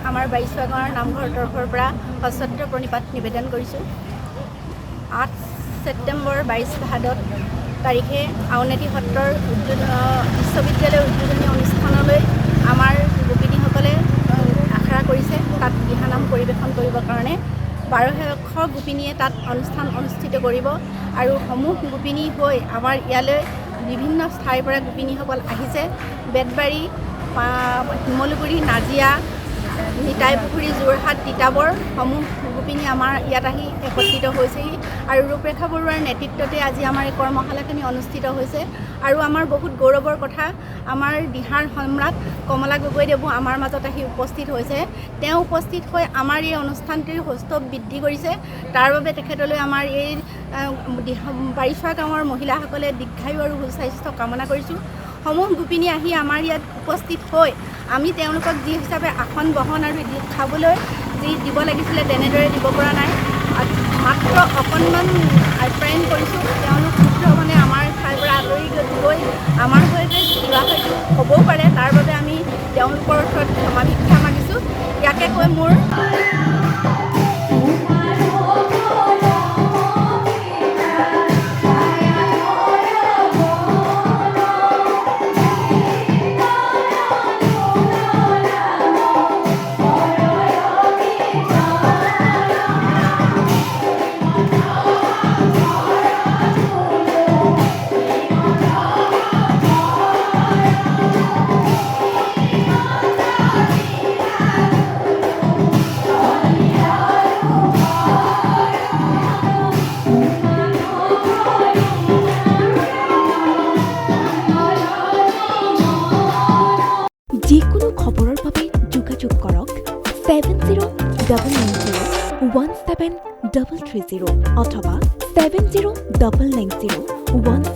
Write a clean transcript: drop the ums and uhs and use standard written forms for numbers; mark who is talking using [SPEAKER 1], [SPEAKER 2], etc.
[SPEAKER 1] আমাৰ বাইছোৱা গাঁৱৰ নামঘৰ তৰফৰ পৰা সশ্ৰদ্ধ প্ৰণিপাত নিবেদন কৰিছোঁ। 8 ছেপ্টেম্বৰ 22 ভাদত তাৰিখে আউনীআটী সত্ৰৰ বিশ্ববিদ্যালয়ৰ উদ্বোধনী অনুষ্ঠানলৈ আমাৰ গোপিনীসকলে আখৰা কৰিছে। তাত দিহানাম পৰিৱেশন কৰিবৰ কাৰণে 1200 গোপিনীয়ে তাত অনুষ্ঠান অনুষ্ঠিত কৰিব আৰু সমূহ গোপিনী হৈ আমাৰ ইয়ালৈ বিভিন্ন ঠাইৰ পৰা গোপিনীসকল আহিছে। বেতবাৰী, শিমলুগুৰি, নাজিয়া, নিতাইপুখুৰী, যোৰহাট, তিতাবৰ সমূহ গোপিনী আমাৰ ইয়াত আহি একত্ৰিত হৈছেহি আৰু ৰূপৰেখা বৰুৱাৰ নেতৃত্বতে আজি আমাৰ এই কৰ্মশালাখিনি অনুষ্ঠিত হৈছে। আৰু আমাৰ বহুত গৌৰৱৰ কথা, আমাৰ দিহাৰ সম্ৰাট কমলা গগৈদেৱো আমাৰ মাজত আহি উপস্থিত হৈছে। তেওঁ উপস্থিত হৈ আমাৰ এই অনুষ্ঠানটিৰ সৌষ্ঠৱ বৃদ্ধি কৰিছে। তাৰ বাবে তেখেতলৈ আমাৰ এই বাৰিচোৱা গাঁৱৰ মহিলাসকলে দীৰ্ঘায়ু আৰু সুস্বাস্থ্য কামনা কৰিছোঁ। সমূহ গোপিনী আহি আমাৰ ইয়াত উপস্থিত হৈ আমি তেওঁলোকক যি হিচাপে আসন বহন আৰু খাবলৈ যি দিব লাগিছিলে তেনেদৰে দিব পৰা নাই। মাত্ৰ অকণমান আপ্যায়ন কৰিছোঁ। তেওঁলোক মানে আমাৰ ঠাইৰ পৰা আঁতৰি গৈ আমাৰ সৈতে কিবা হয়তো হ'বও পাৰে, তাৰ বাবে আমি তেওঁলোকৰ ওচৰত ক্ষমা ভিক্ষা মাগিছোঁ। ইয়াকে কৈ মোৰ
[SPEAKER 2] যিকোনো খবৰৰ বাবে যোগাযোগ কৰক 7099017330 অথবা 7099017330